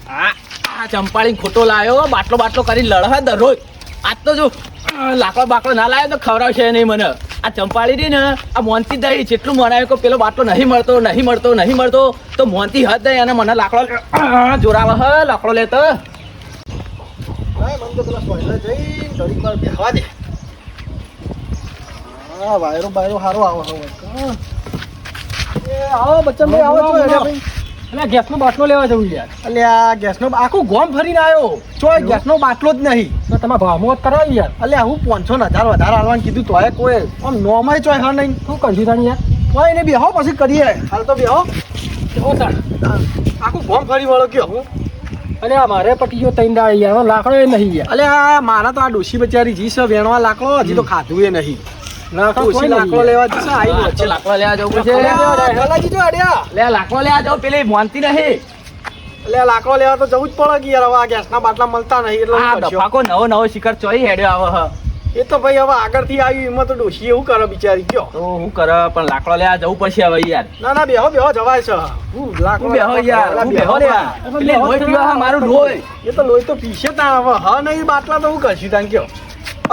આ ચંપાળી ખોટો લાયો બાટલો બાટલો કરી લડે દરરોજ. આજ તો જો લાકડો બાકડો ના લાયો તો ખવડાવશે નહીં મને. આ ચંપાળી રહી ને આ મોનતી દઈ જેટલું મનાયું કે પેલો બાટલો નહીં મળતો તો મોનતી હદ દઈ અને મને લાકડો જોરાવે હ લાકડો લેતો. મને તો પેલા સોયલા જઈ ઘડીક વાર બેહવા દે. હા વાયરો બાયરો સારો આવો હવે. એ આવો બચ્ચનભાઈ આવો છો ભાઈ. એટલે ગેસનો બાટલો લેવા જવું યાર. એટલે આ ગેસનો આખું ગોમ ફરીને આવ્યો ચોય ગેસનો બાટલો જ નહીં. તો તમારે ભાવમાં કરાવી યાર. એટલે હું 500,000 વધારે આલવાનું કીધું તોય કોઈ આમ નોમાય ચોય હા નહીં. શું કરશું તાણી યાર? કોઈ ને બેહો પછી કરીએ. હાલ તો બેહો. કેવો તાણ? આખું ગોમ ફરી વળો કયો. અરે આ મારે પટીયો તૈન દાળ યાર લાકડો એ નહીં યાર. એટલે આ મારા તો આ ડોશી બચારી જી છે વેણવા લાકડો હજી તો ખાધું એ નહીં. ડોશી લાકડો લેવા જશે આવી વચ્ચે લાકડો લેવા જવું છે. ગલાજી જો અડ્યા. લે લાકડો લેવા જાવ પેલી મોનતી નહીં. એટલે આ લાકડો લેવા તો જવું જ પડે કે યાર હવે આ ગેસના બાટલા મળતા નહીં એટલે આ શું કરશો? ડફાકો નવો શિખર ચોઈ હેડ્યો આવે હ. એ તો ભાઈ હવે આગળથી આવ્યું એમાં તો ડોશી એવું કરે બિચારી કયો. તો હું કરે પણ લાકડો લેવા જવું પડશે હવે યાર. ના બેહો જવાય છે. હું લાકડો હું બેહો યાર હું બેહો લે. પેલી લોહી પીવા હા મારું લોહી. એ તો લોહી તો પીશે તા હવે હા નહીં બાટલા તો હું કરશું તાન કયો.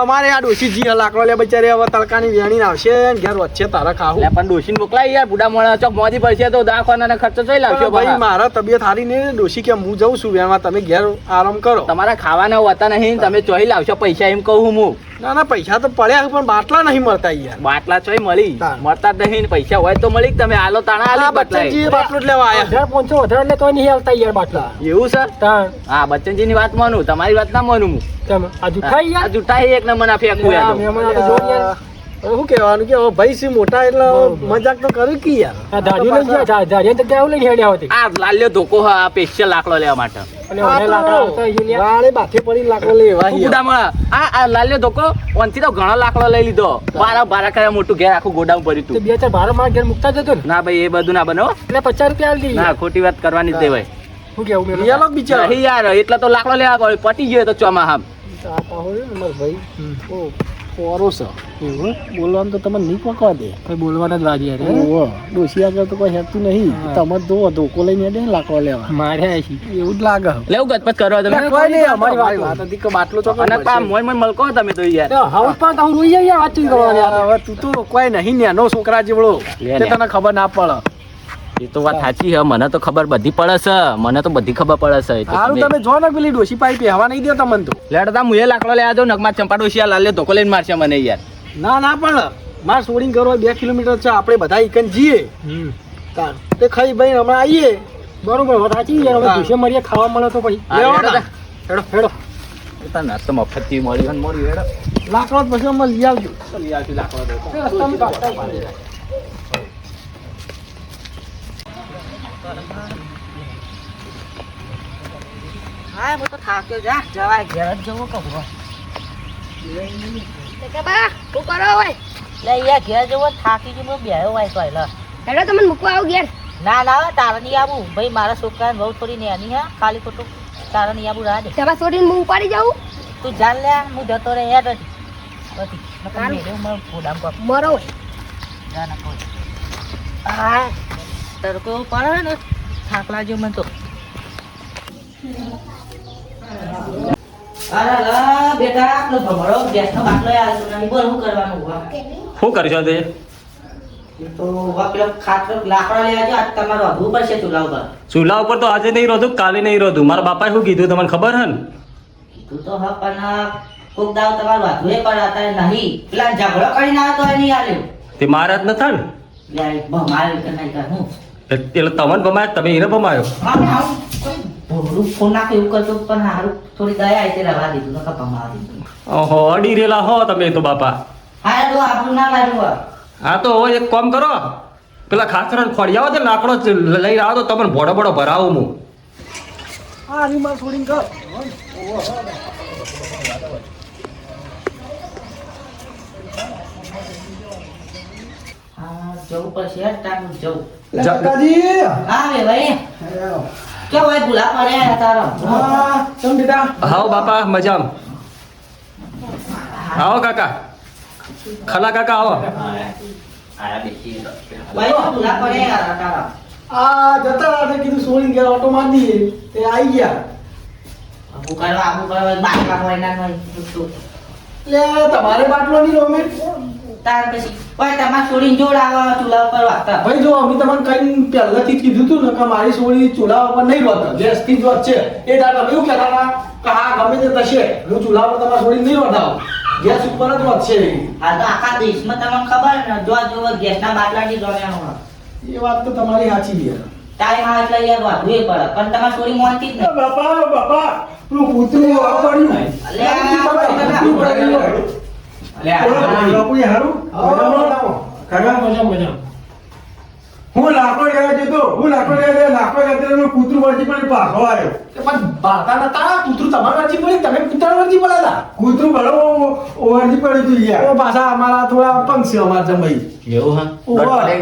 અમારે આ ડોશી જી લાકડો લે બચારી હવે તડકાની વેણી આવશે ને ઘેર વચ્ચે તારા ખાવું. લે પણ ડોશીને મોકલાય યાર બુડા મોણા ચોક મોદી પડશે તો દવાખાનાનો ખર્ચો જોઈ લાવશો ભાઈ મારા તબિયત સારી નહીં ડોશી કે હું જઉં છું વેણવા તમે ઘેર આરામ કરો. તમારા ખાવાના હોતા નહીં તમે ચોઈ લાવશો પૈસા એમ કહું હું. ના પૈસા તો પડ્યા પણ બાટલા નહીં મળતા યાર. બાટલા ચોઈ મળી મળતા જ નહીં પૈસા હોય તો મળી તમે આલો તાણા આલી બચ્ચનજી બાટલો જ લેવા આયા. 1500 વધારે એટલે તો નહીં આવતા યાર બાટલા. એવું સર તાણ હા બચ્ચનજી ની વાત માનું તમારી વાત ના માનું હું. કેમ આ જુઠાઈ યાર? આ જૂઠાઈ એક નંબર ફેંકવું યાર. મહેમાન આ તો જો યાર. હવે શું કહેવાનું કે હવે ભાઈ સી મોટા એટલે મજાક તો કર્યું કે યાર. આ ધાડી લઈ ગયા ધાડી તો કેવું લઈને હેડ્યા હોતી. આ લાલ્યો ધોકો હા સ્પેશિયલ લાકડો લેવા માટે. અને ઓને લાકડા આવતા ઈ લ્યા. વાળે બાથે પડી લાકડો લેવા બુડામાં આ લાલ્યો ધોકો ઓનથી તો ઘણો લાકડો લઈ લીધો. બારા કર્યા મોટું ઘેર આખું ગોડાઉન ભર્યું તો તું. 2-4 ભાડા મારા ઘેર મુકતા જતો ને. ના ભાઈ એ બધું ના બનો. એટલે 50 રૂપિયા આલી ના દઈએ. ખોટી વાત કરવાની જ દેવાય. શું કેવું મેં રિયાલો બિચારો. નહીં યાર એટલે તો લાકડો લેવા પડે પટી ગયો તો ચોમા હામ. ભાઈ પોરો છે એવું બોલવાનું તો તમે નહીં પકવા દે. કઈ બોલવાના જ વાજી યાર. ઓહો ડોશી આગળ તો કોઈ હેતું નહીં. તમે તો ધોકો લઈને દે લાકડો લેવા મારે આશી એવું જ લાગે. લેવું ગતપત કરવા તમે. કોઈ નહીં અમારી વાત હતી કે બાટલો તો અને પા મોય મલકો તમે તો યાર. હાઉસ પણ તો હું રોઈ જાય યાર વાતચીત કરવાની યાર. હવે તું તો કોઈ નહીં નેનો છોકરા જેવડો તે તને ખબર ના પડે. એ તો વાત સાચી છે મને તો ખબર બધી પડે છે મને તો બધી ખબર પડે છે. સારું તમે જો ને પેલી ડોશી પાઈ પહેવા નહીં દો તમને તો. લેડતા મુએ લાકડો લેવા જાવ નગમાં ચંપા ડોશિયા લાલે ધોકો લઈને મારશે મને યાર. ના પણ માર સોડિંગ કરવા 2 કિલોમીટર છે આપણે બધા ઈકન જઈએ તે ખાઈ ભાઈ હમણાં આવીએ. બરોબર વાત સાચી યાર. હવે ભૂસે મરીએ ખાવા મળે તો પછી હેડો નાસ્તો મફત થી મળ્યો ને મળ્યું હેડો. લાકડો પછી અમે લઈ આવજો. લઈ આવજો લાકડો રસ્તામાં કાઢતા પાડે. હા હું તો થાક્યો જા જવાય ઘેર જ જવું કહું કે બા શું કરો હોય લે યાર ઘેર જવો થાકી ગયો હું બેહ્યો હોય તો એટલે હેડો તમને મૂકવા આવું ઘેર ના તારે નહીં આવું ભાઈ મારા છોકરાને બહુ થોડી નેની હા ખાલી ખોટું તારે નહીં આવું રાહ દે દવા છોડીને હું ઉપાડી જાઉં તું જાન લે હું જતો રહે યાર પછી ગોડામ કપ મરો હોય જા ના કોઈ હા તડકો પડે ને થાક લાગ્યો મને તો અરે બેટા આપણો ભમરો ગેસનો બાટલો આવ્યો નહીં બોલ શું કરવાનું હોય શું કરશો તે તો પેલો ખાતરો લાકડા લઈ આવજો આજ તમારે વધવું પડશે ચૂલા ઉપર ચૂલા ઉપર તો આજે નહીં રોધું કાલે નહીં રોધું મારા બાપાએ શું કીધું તમને ખબર હે ને કીધું તો હા પણ કોક દાવ તમારે વધવું એ પણ અત્યારે નહીં પેલા ઝઘડો કરીને આવ્યો તો નહીં આવ્યો તે મારા જ નતા ને લે ભમાય કે નહીં કર હું એટલે તમને ભમાયો તમે એને ભમાયો ભોરું ફોન નાખે એવું કરતો પણ સારું થોડી દયા આવી તે રવા દીધું નકા ભમાવા દીધું ઓહો અડી રેલા હો તમે તો બાપા હા તો આપણું ના લાગ્યું હા તો હવે એક કામ કરો પેલા ખાસરા ખોડી આવો તો લાકડો લઈને આવો તો તમને ભોડો ભોડો ભરાવું હું હા ની માર સોડિંગ કર. હા જવું પડશે યાર ટાઈમ જવું લે કાકાજી હા વે ભાઈ કેમ ભાઈ ભૂલા પડ્યા તારો હા ચમ બેટા આવો બાપા મજામાં આવો કાકા ખલા કાકા આવો આયા બેસી ભાઈ ભૂલા પડ્યા તારા આ જતા રાતે કીધું સોળી ગયા ઓટો મારી દઈએ તે આવી ગયા આબુ કરવા બાટલા હોય ના હોય એટલે તમારે બાટલો નહીં લો અમે તાર પછી ઓય તમાર છોડીને જોડાવો ચૂલા ઉપર વાગતા ભાઈ જો અમે તમને કઈ પહેલાથી જ કીધું હતું ને કે મારી સોળી ચૂલા ઉપર નહીં રોતા ગેસથી જ છે એ દાડ તમે એવું કહેતા હતા કે હા ગમે તે થશે હું ચૂલા ઉપર તમારી સોળી નહીં રોતાવું ગેસ ઉપર જ વધશે આ તો આખા દેશમાં તમને ખબર ને જો ગેસના બાટલાની જોડ્યા એ વાત તો તમારી સાચી છે ટાઈમ આવે એટલે યાર વાંધવું પડે પણ તમારી છોડી મોનતી જ નહીં બાપા પેલું કૂતરું વાપર્યું હું લાકડો લેવા જતો કૂતરું વળજી પણ પાછો આવ્યો પણ બાતા નતા કૂતરું તમારા વરજી પડી તમે કૂતરા વરજી પડ્યા કૂતરું બળો વળજી પડી તું હતા યાર તો પાછા અમારા થોડા પંખ છે અમારા જમાઈ એવું હા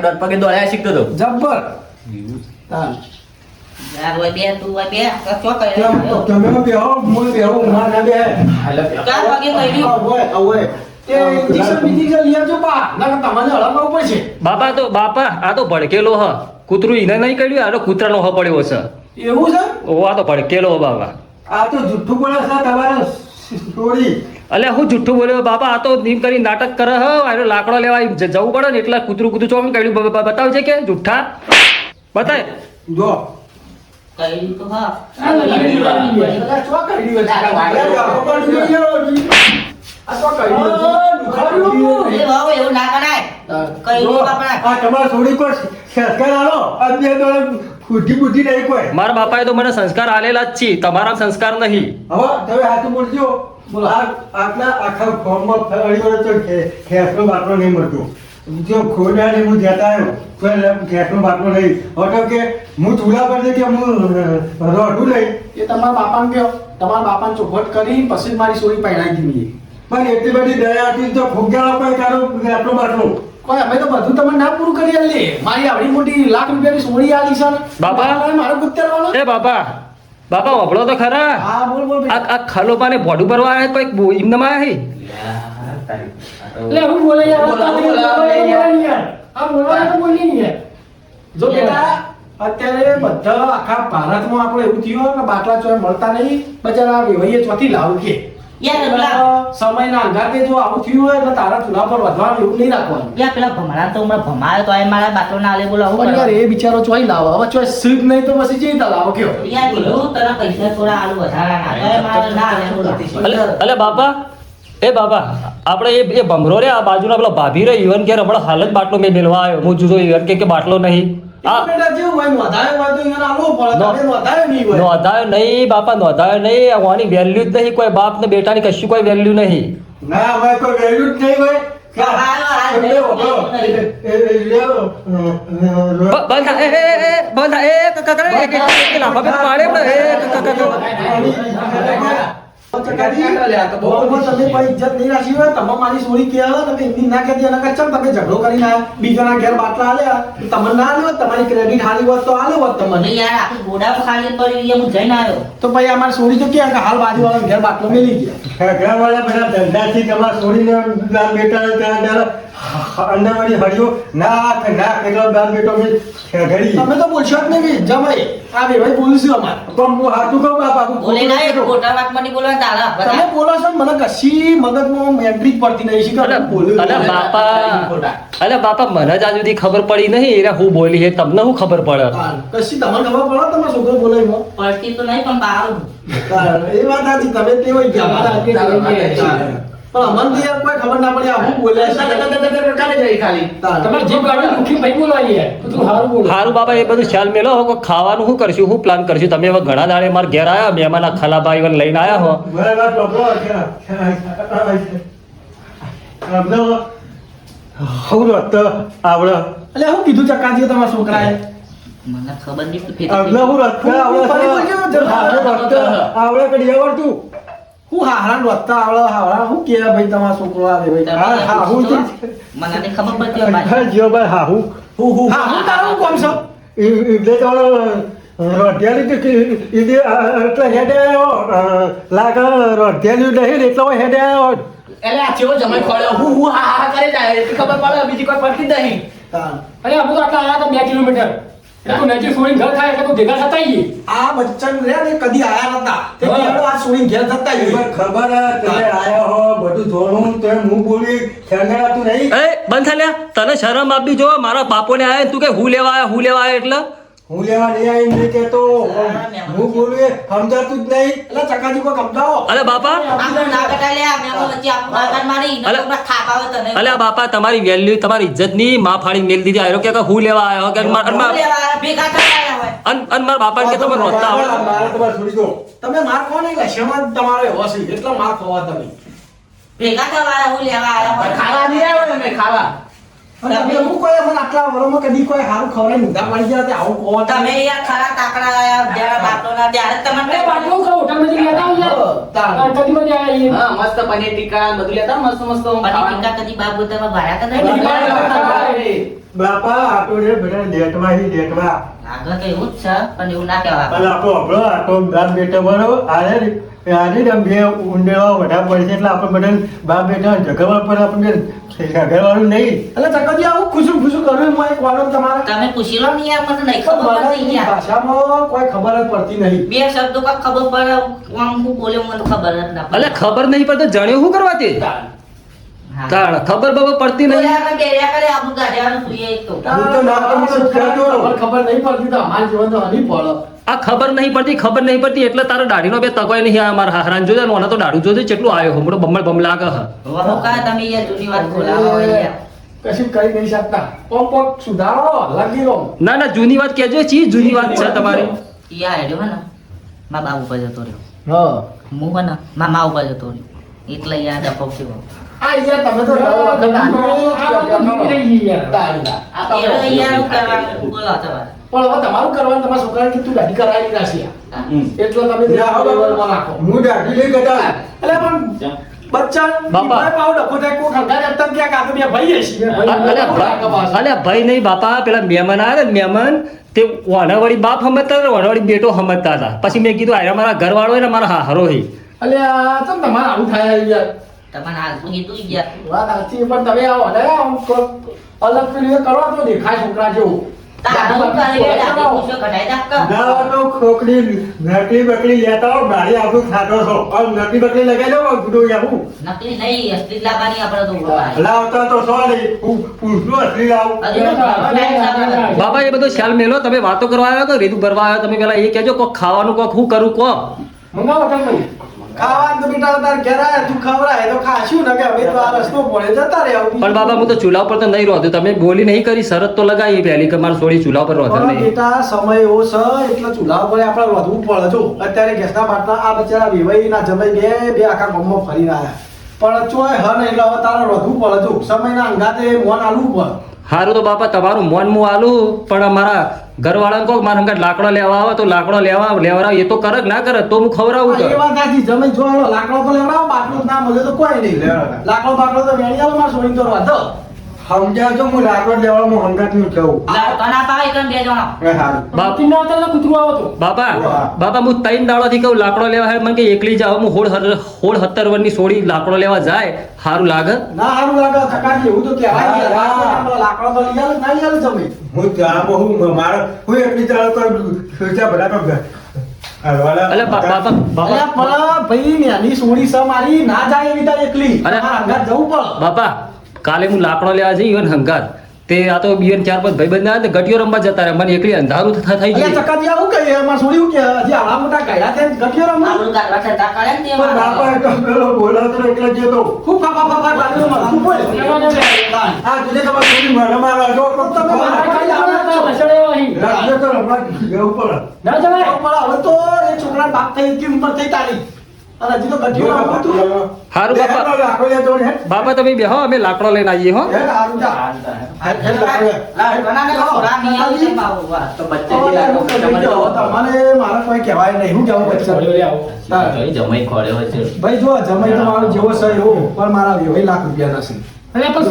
દોઢ પગે દોડ્યા શીખતો હતો જબ્બર હા યાર ઓય બે તું ઓય બે ચો કર્યો તમે બેહો હું બેહો માર ના બે ચાર વાગે કર્યું ઓય તે ઇન્જેક્શન બીજી લઈ આવજો બા ના તમને હળવા ઉપર છે બાપા આ તો ભડકેલો હ કૂતરું એને નહીં કર્યું આનો કૂતરાનો હ પડ્યો છે એવું છે ઓ આ તો ભડકેલો હ બાપા આ તો જુઠ્ઠું બોલે છે તમારે સ્ટોરી અલ્યા હું જુઠ્ઠું બોલ્યો બાપા આ તો નીમ કરી નાટક કરે હ આનો લાકડો લેવા જવું પડે ને એટલે કૂતરું ચોમ કર્યું બતાવજે કે જુઠ્ઠા બતાય જો કર્યું તો હા ચો કરી આ તો કરી એ બાબુ એવું ના કરાય કર્યું બાપા આ તમારા છોડી કોઈ સંસ્કાર આલો આજે તો બુદ્ધિ નહીં કોઈ મારા બાપાએ તો મને સંસ્કાર આલેલા જ છે તમારા સંસ્કાર નહીં હવે તમે હાથું બોલજો આટલા આખા ફોર્મમાં ફરી તો ખેસનો બાટલો નહીં મળતો જો ખોડાને હું જતા આવ્યો તો ખેસનો બાટલો નહીં હતો કે હું ચૂલા પર કે હું રોઢું નહીં એ તમારા બાપાને કહો તમારા બાપાને ચોખવટ કરી પછી જ મારી સોરી પહેરાવી દીધી પણ એટલી બધી દયા હતી તો ફુગ્ગા કોઈ તારો આટલો બાટલો કોઈ અમે તો બધું તમને ના પૂરું કરી આલી મારી આવડી મોટી લાખ રૂપિયાની સોળી આલી છે ને. બાપા. મારો ગુત્તેરવાનો એ બાપા વાપડો તો ખરા હા બોલ બોલ બેટા. આ ખલોપાને ભોડું ભરવા આવે કોઈ ઇન્દમ આવે લે હું બોલે યાર આ બોલવાનું તો બોલી નહીં યાર જો બેટા અત્યારે બધા આખા ભારતમાં આપણે એવું થયું કે બાટલા ચોય મળતા નહીં બચારા વેવાઈએ ચોથી લાવું કે યાર પેલા સમયના અંગાતે જો આવું થયું હોય એટલે તારા ચૂલા પર વધવાનું એવું નહીં રાખવાનું યાર પેલા ભમરા તો હમણાં ભમાયો તો એ મારા બાટલો ના લે બોલો આવું પણ યાર કરો એ બિચારો ચોય લાવો હવે ચોય સીધ નહીં તો પછી ચેવી રીતે લાવો કયો યાર કીધું તને પૈસા થોડા આલુ વધારા ના તો એ મારે ના લે બોલો અલે બાપા એ બાપા આપણે એ ભમરો રે આ બાજુના પેલા ભાભી રે ઈવન કે હમણાં હાલ જ બાટલો મેં મેળવા આવ્યો હું જુદો ઈવન કે બાટલો નહીં આ બેટા જેવું હોય નોંધાયો હોય તો અહીંયા આલવો પડે તમે નોંધાયો નહીં હોય નોંધાયો નહીં બાપા નોંધાયો નહીં આની વેલ્યુ જ નહીં કોઈ બાપ ને બેટાની કશું કોઈ વેલ્યુ નહીં ના હવે કોઈ વેલ્યુ જ નહીં હોય તમે કોઈ ઇજ્જત નહીં રાખી હોય તમે મારી સોરી કહેવા તમે એમની ના કહેતી એના કરતા ચમ તમે ઝઘડો કરીને આયા બીજાના ઘેર બાટલા આલ્યા તમને ના આલ્યો તમારી ક્રેડિટ હારી હોત તો આલ્યો હોત તમને યાર આખી ગોડા ખાલી પડી હું જઈને આવ્યો તો ભાઈ અમારી સોરી તો ક્યાં કે હાલ બાજુવાળા ઘેર બાટલો મેલી ગયા ઘરવાળા બધા ધંધાથી તમારા છોડીને બેટા અંદરવાળી હળીઓ નાક એટલો દાન બેટો મેં ઘડી તમે તો બોલશો જ નહીં જમાઈ આ બે ભાઈ બોલીશું અમારે પણ હું હાથું કહું બાપા બોલે ના એ ગોટા વાતમાં નહીં બોલવા તારા તમે બોલો છો ને મને કશી મગજમાં એન્ટ્રી જ પડતી નહીં શીખર અલે બાપા મને જ આજ સુધી ખબર પડી નહીં એને હું બોલી હે તમને હું ખબર પડે કશી તમને ખબર પડે તમારો છોકરો બોલે એમાં પડતી તો નહીં પણ બહાર એ વાત સાચી તમે તે હોય ગયા પણ અમને યાર કોઈ ખબર ના પડી આ હું બોલ્યા છે તમારે જે ગાડી દુખી ભાઈ બોલવાની યાર તો તું હારું બોલ સારું બાબા એ બધું ખ્યાલ મેલો હવે ખાવાનું શું કરશું હું પ્લાન કરશું તમે હવે ઘણા દાડે મારા ઘેર આવ્યા મહેમાન ખલાભાઈ ઈવન લઈને આવ્યા હો બરાબર બાપો હું રત આવડે એટલે હું કીધું ચકાજી તમારા છોકરાએ મને ખબર નહીં આવડે હું રત આવડે કડી આવડતું હું હારા રોતા આવડે હારા હું કે ભાઈ તમારો છોકરો આવે ભાઈ હા હું મને નહીં ખબર પડતી હોય મારી. જીઓ ભાઈ હા હું હા હું તારું કોમ છો એટલે તો રોટિયાલી તો એટલે હેડે આવ્યો લાગે રોટિયાલી નહીં એટલો હેડે આવ્યો એટલે આ ચેવો જમાઈ ખોળ્યો હું હા કરે જાય એટલે ખબર પડે બીજી કોઈ પડતી જ નહીં તાન. અરે અમે તો આટલા આવ્યા હતા 2 કિલોમીટર તું નજીક છોડીને ઘર થાય એટલે તું ભેગા થતા આવીએ. આ બચ્ચન રે ને કદી આયા નતા તે હા. કહેલો આ છોડીને ઘેર જતા એમાં આવીએ. ખબર હે, તમે આયા હો બધું જોણું તો હું બોલી શરણાતું નહીં. એ બંધ થા લ્યા, તને શરમ આપી જો મારા બાપોને આયા તું કે હું લેવા આયા એટલે હું લેવા નહીં આવી નહીં કહેતો. હું બોલું એ સમજાતું જ નહીં. એટલે ચકાજી કોઈ સમજાવો. અલે બાપા, આપણું ના કટાય લે, અમે આમાં વચ્ચે આપણું આગળ મારી, નકર અલે. હમણાં થાપ આવે તને. અલે બાપા તમારી વેલ્યુ તમારી ઇજ્જત ની માં ફાડી મેલ દીધી આયો કે હું લેવા આવ્યો કે હું લેવા ભેગા થતા આવ્યા હોય. અન મારા બાપા કે તમે રોતા આવડે. મારે તમારે છોડી દો. તમે માર ખાઓ નહીં લક્ષ્યમાં જ તમારો એવો છે એટલો માર ખાવા તમે. ભેગા થવા આવ્યા, હું લેવા આવ્યા હોય. ખાવા નહીં આવ્યો ને મેં ખાવા. અને તમે એવું કોઈ મને આટલા વરોમાં કદી કોઈ સારું ખવડાવી ઊંધા પડી ગયા તે આવું કહો તમે યાર ખરા તાકડા આયા, જ્યારે બાટલોના ત્યારે જ તમને અરે બાટલો ખાવ, હોટલમાંથી લેતા આવો યાર. તાણ. આ કદીમાં જ આયા છીએ. હા મસ્ત પનીર ટીકા બધું લેતા મસ્ત મસ્ત પનીર ખાવાનું. ટીકા કદી બાબુ તમે ભાડા કરતા પનીર ટીકા. નહીં? બાપા આટો રે બધા લેટવા હી લેટવા. આગળ તો એવું જ છે, પણ એવું ના કહેવાય. અને આપણો આપણો આટો બાપ બેટા બરો આને જ બે ઊંડેવા વઢા પડશે એટલે આપણે બધા બાપ બેટા જગવા પર આપણે ઘરવાળું નહીં. એટલે ચકાજી આવું ખુશું ખુશું કર્યું હું એક વાળો તમારે તમે પૂછી લો ને યાર, મને નહીં પણ ખબર મને પડતી એની યાર. ભાષામાં કોઈ ખબર જ પડતી નહીં. બે શબ્દો કાંઈક ખબર પડે, આમ હું બોલ્યો મને ખબર જ ના પડે. અલે ખબર નહીં પડતો જાણ્યો શું કરવા તે હા. તાણ ખબર બબર પડતી તો નહીં. યાર અમે બેર્યા કરે, આપણું ગાઢિયાનું જોઈએ એક તો. હું તો ના કરું તો કહેતો. ખબર નહીં પડતી તો અમારા જીવન તો હની પડે. આ ખબર નહીં પડતી એટલે તારો દાઢીનો બે તકોય નહીં આ મારા હારાન જોજે ને ઓને તો દાઢું જોજે કેટલું આવ્યો હમણાં બમ્મળ બમ લાગે હ. વહુ કાં તમે યાર જૂની વાત ખોલાવો હોય યાર. કશું કહી નહીં શકતા કોમ કોક સુધારો લાગી રહો. ના ના જૂની વાત કહેજો ચી જૂની વાત છે તમારી. ઈ આ હેડ્યો હે ને, મારા બા ઉપર જતો રહ્યો. હા હું હે ને, મારા મા ઉપર જતો રહ્યો. એટલે યાર ડફક થયો. આ યાર તમે તો આ બધું નીકળી રહી યાર. તારીના. આ તમે એટલે યાર શું કરવાનું? બોલો તમારે. પણ હવે તમારું કરવાનું તમારા છોકરાને કીધું ગાડી કરાવી રાશી એટલે તમે ના, હવે લેવલમાં રાખો. હું દાઢી લઈ ગયો. એટલે પણ બચ્ચા બાપા. ભાઈ પાવ ડખો થાય કોઈ ખંગા જતા ક્યાં કાતો બે ભાઈ હશે અલ્યા ભાઈ નહીં બાપા પેલા મહેમાન આવ્યા ને મહેમાન તે વાણાવાળી બાપ સમજતા હતા વાણાવાળી બેટો સમજતા હતા પછી મેં કીધું આયરા મારા ઘરવાળો હોય ને મારા હારો હોય. અલ્યા તમ તમારે આવું થાય યાર તમારે હાલ શું કીધું યાર? વાત સાચી પણ તમે આવો ને આમ કોક અલગ પેલી કરો તો દેખાય છોકરા જેવું તારું કરે યાર, દાઢી પૂછો કઢાઈ નાખ કે. ના તો ખોકડી નકલી બકરી લેતા હો ગાડી આપણું ખાતો છો અને નકલી બકરી લગાવી દો ગુડું આવું નકલી નહીં, અસલી લાવવાની આપણે તો ઉભા. લાવતા તો સોરી હું પૂછલું અસલી લાવું. હજુ તો ટાઈમ લાગે. બાપા એ બધો ખ્યાલ મેલો તમે વાતો કરવા આવ્યા કે રીતું ભરવા આવ્યા તમે પેલા એ કહેજો કોક ખાવાનું કોક હું કરું કો. મંગાવો તમે ખાવાનું તો બેટા તાર ઘેર આયા તું ખવડાય તો ખાશું ને કે હવે તો આ રસ્તો પડે જતા રહે પણ બાબા હું તો ચૂલા ઉપર તો નહીં રોધું તમે બોલી નહીં કરી શરત તો લગાવી પહેલી કે મારે સોળી ચૂલા ઉપર રોધે પણ નહીં. બેટા સમય એવો છે એટલે ચૂલા ઉપર આપણે વધવું પડે જો અત્યારે ગેસના બાટલા આ બચારા વેવાઈ ના જમાઈ બે આખા ગામમાં ફરીને આયા પણ ચોય હન એટલે હવે તારે વધવું પડે જો સમયના અંગાતે મોન આલવું પડે. હારું તો બાપા તમારું મોન હું આલું પણ મારા ઘરવાળાને કહો મારા હંગાત લાકડો લેવા આવે તો લાકડો લેવડાવ એ તો કરે કે ના કરે તો હું ખવડાવું એ કર. વાત સાચી જમાઈ જો એનો લાકડો તો લેવડાવો બાટલો જ ના મળે તો કોઈ નહીં લેવડાવો. લાકડો બાટલો તો વેણી આવો માં સોળી તો વાંધો સમજાવજો હું લાકડ લેવા હું હંગાત નું જવું. કના પાવે એકન બે જણા. એ હારું. બાકી ના આવતા તો કૂતરું આવો તો. બાપા હું 3 દાડાથી કહું લાકડો લેવા હે મને કે એકલી જાવ હું હોળ 17 વર્ષની સોળી લાકડો લેવા જાય સારું લાગે. ના સારું લાગે થકાજી એવું તો કહેવાય નહીં. હા. લાકડો તો લઈ આવે ના લઈ આવે જમાઈ હું ત્યાં હું મારો હું એકલી ચાલો તો સોચા બધા તો હાલવાલા. અલે બાપા બાપા અલ્યા પણ ભાઈ નાની સોળી છે મારી ના જાય એવી તાર એકલી અરે. તમારા અંગાત જવું પડે બાપા કાલે હું લાકડો લેવા જઈ ઈવન હંગાત તે આ તો બીએન 4-5 ભાઈબંધ આવ્યા ને ગટીઓ રમવા જતા રહ્યા મને એકલી અંધારું થઈ અલ્યા ગયું. ચકાજી આવું કહીએ એમાં સોળી હું કે હજી આવા મોટા ગાયડા છે ગઠિયો રમવા આપણું ગાડવા ઠંડા કરે ને તે પણ બાપા એ તો પેલો બોલાતો એટલે જતો. ખૂબ ફાફા ગાડીઓ માં ખૂબ બોલ આ તુજે તમારે થોડી મને મારા જો તો તમે રાજ્ય તો રમવા જવું પડે. ના જવાય. પણ હવે તો એ છોકરા બાપ થઈ કે ઉંમર થઈ તારી અને હજી તો ગઠિયો રમવું તું હારું બાપા લાકડો લે જોડ હે. બાપા તમે બેહો અમે લાકડો લઈને આવીએ હો. હે હારું જા કના છોરા નહીં આવે તે બાબુ વાહ. તો બચ્ચાથી લાગો કે તમારે તો તમારે મારે કોઈ કહેવાય નહીં હું કેવું બચ્ચા જોઈ આવો. જોઈ જમાઈ ખોળ્યો છે. ભાઈ જો જમાઈ તો મારો જેવો છે એવો પણ મારા 20 લાખ રૂપિયા નથી અરે પણ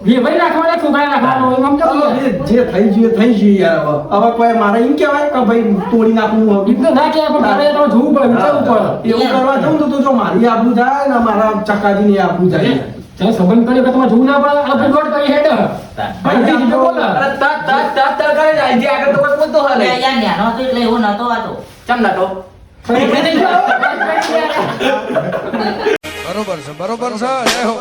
વેવાઈ રાખવાના છોકરા રાખવાનો એમ કેમ યાર? હવે જે થઈ ગયું થઈ ગયું યાર હવે કોઈ મારે એમ કહેવાય કે ભાઈ તોડી નાખવું હવે. એટલે ના કે પણ તારે તો જોવું પડે વિચારવું પડે. એવું કરવા જવું તો જો મારી આબરૂ જાય ને મારા ચકાજીની આબરૂ જાય ચાલ સંબંધ કર્યો કે તમારે જોવું ના પડે આ ફૂગવટ કરી હેડ ભાઈ બીજું બોલ અરે તત કરે જાય જે આગળ તો કોઈ બોલતો હલે એટલે યાર ન્યાનો હતો એટલે એવો નતો આતો ચમ ના તો બરોબર છે જય હો